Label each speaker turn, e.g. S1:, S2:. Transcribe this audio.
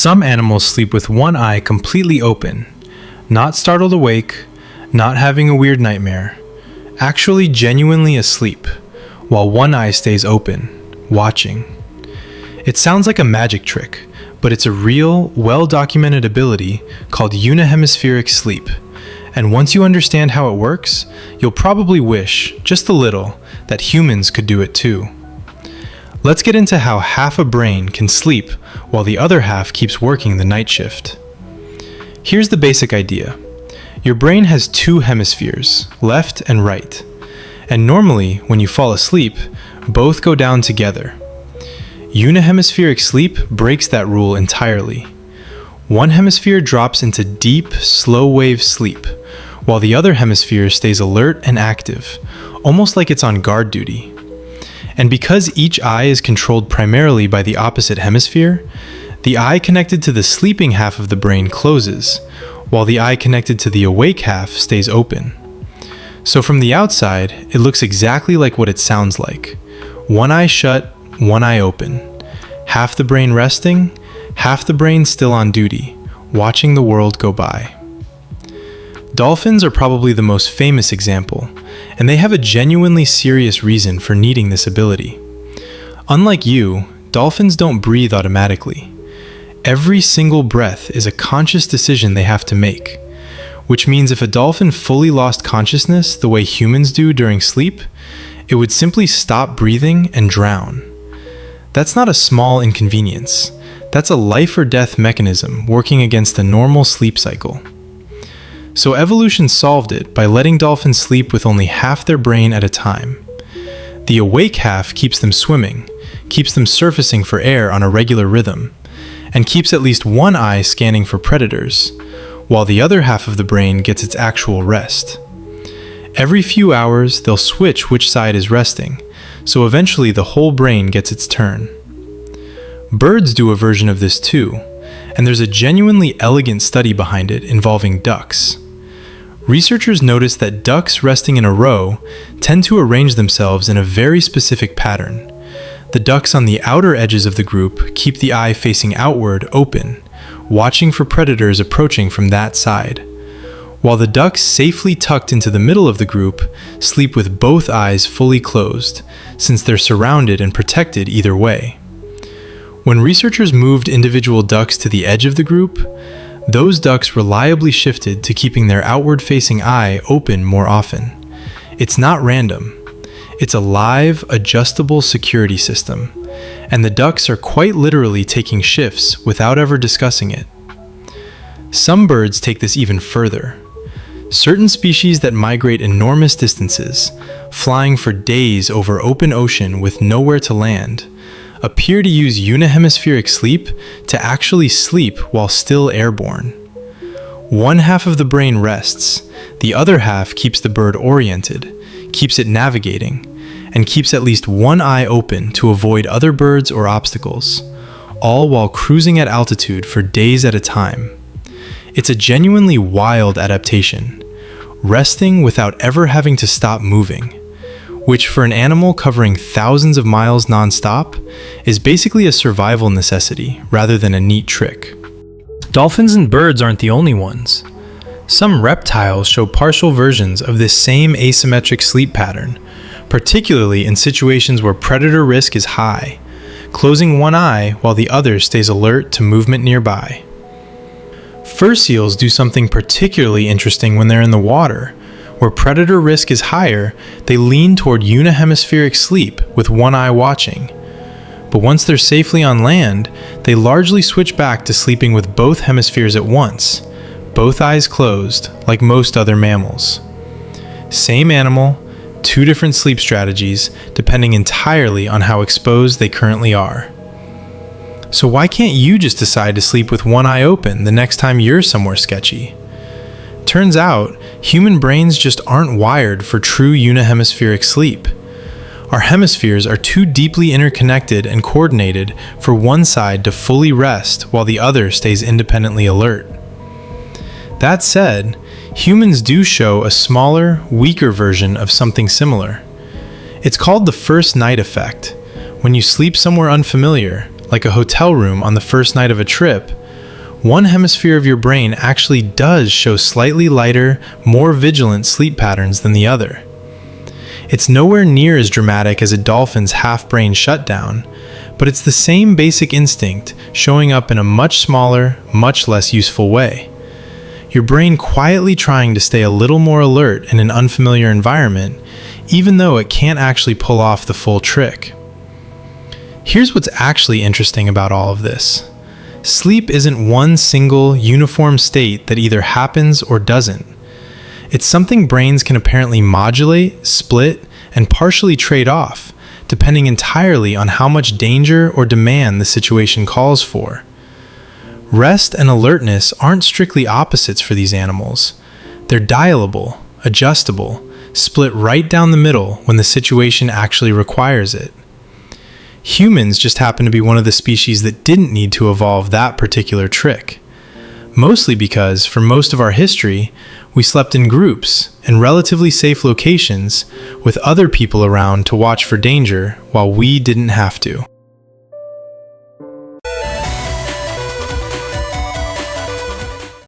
S1: Some animals sleep with one eye completely open, not startled awake, not having a weird nightmare, actually genuinely asleep, while one eye stays open, watching. It sounds like a magic trick, but it's a real, well-documented ability called unihemispheric sleep. And once you understand how it works, you'll probably wish, just a little, that humans could do it too. Let's get into how half a brain can sleep while the other half keeps working the night shift. Here's the basic idea. Your brain has two hemispheres, left and right. And normally, when you fall asleep, both go down together. Unihemispheric sleep breaks that rule entirely. One hemisphere drops into deep, slow-wave sleep, while the other hemisphere stays alert and active, almost like it's on guard duty. And because each eye is controlled primarily by the opposite hemisphere, the eye connected to the sleeping half of the brain closes, while the eye connected to the awake half stays open. So from the outside, it looks exactly like what it sounds like. One eye shut, one eye open. Half the brain resting, half the brain still on duty, watching the world go by. Dolphins are probably the most famous example, and they have a genuinely serious reason for needing this ability. Unlike you, dolphins don't breathe automatically. Every single breath is a conscious decision they have to make, which means if a dolphin fully lost consciousness the way humans do during sleep, it would simply stop breathing and drown. That's not a small inconvenience. That's a life or death mechanism working against the normal sleep cycle. So evolution solved it by letting dolphins sleep with only half their brain at a time. The awake half keeps them swimming, keeps them surfacing for air on a regular rhythm, and keeps at least one eye scanning for predators, while the other half of the brain gets its actual rest. Every few hours, they'll switch which side is resting, so eventually the whole brain gets its turn. Birds do a version of this too, and there's a genuinely elegant study behind it involving ducks. Researchers noticed that ducks resting in a row tend to arrange themselves in a very specific pattern. The ducks on the outer edges of the group keep the eye facing outward open, watching for predators approaching from that side, while the ducks safely tucked into the middle of the group sleep with both eyes fully closed, since they're surrounded and protected either way. When researchers moved individual ducks to the edge of the group, those ducks reliably shifted to keeping their outward-facing eye open more often. It's not random. It's a live, adjustable security system, and the ducks are quite literally taking shifts without ever discussing it. Some birds take this even further. Certain species that migrate enormous distances, flying for days over open ocean with nowhere to land, appear to use unihemispheric sleep to actually sleep while still airborne. One half of the brain rests, the other half keeps the bird oriented, keeps it navigating, and keeps at least one eye open to avoid other birds or obstacles, all while cruising at altitude for days at a time. It's a genuinely wild adaptation, resting without ever having to stop moving, which for an animal covering thousands of miles non-stop is basically a survival necessity rather than a neat trick. Dolphins and birds aren't the only ones. Some reptiles show partial versions of this same asymmetric sleep pattern, particularly in situations where predator risk is high, closing one eye while the other stays alert to movement nearby. Fur seals do something particularly interesting when they're in the water. Where predator risk is higher, they lean toward unihemispheric sleep with one eye watching. But once they're safely on land, they largely switch back to sleeping with both hemispheres at once, both eyes closed, like most other mammals. Same animal, two different sleep strategies, depending entirely on how exposed they currently are. So why can't you just decide to sleep with one eye open the next time you're somewhere sketchy? Turns out, human brains just aren't wired for true unihemispheric sleep. Our hemispheres are too deeply interconnected and coordinated for one side to fully rest while the other stays independently alert. That said, humans do show a smaller, weaker version of something similar. It's called the first night effect. When you sleep somewhere unfamiliar, like a hotel room on the first night of a trip, one hemisphere of your brain actually does show slightly lighter, more vigilant sleep patterns than the other. It's nowhere near as dramatic as a dolphin's half-brain shutdown, but it's the same basic instinct showing up in a much smaller, much less useful way. Your brain quietly trying to stay a little more alert in an unfamiliar environment, even though it can't actually pull off the full trick. Here's what's actually interesting about all of this. Sleep isn't one single, uniform state that either happens or doesn't. It's something brains can apparently modulate, split, and partially trade off, depending entirely on how much danger or demand the situation calls for. Rest and alertness aren't strictly opposites for these animals. They're dialable, adjustable, split right down the middle when the situation actually requires it. Humans just happen to be one of the species that didn't need to evolve that particular trick. Mostly because, for most of our history, we slept in groups in relatively safe locations with other people around to watch for danger while we didn't have to.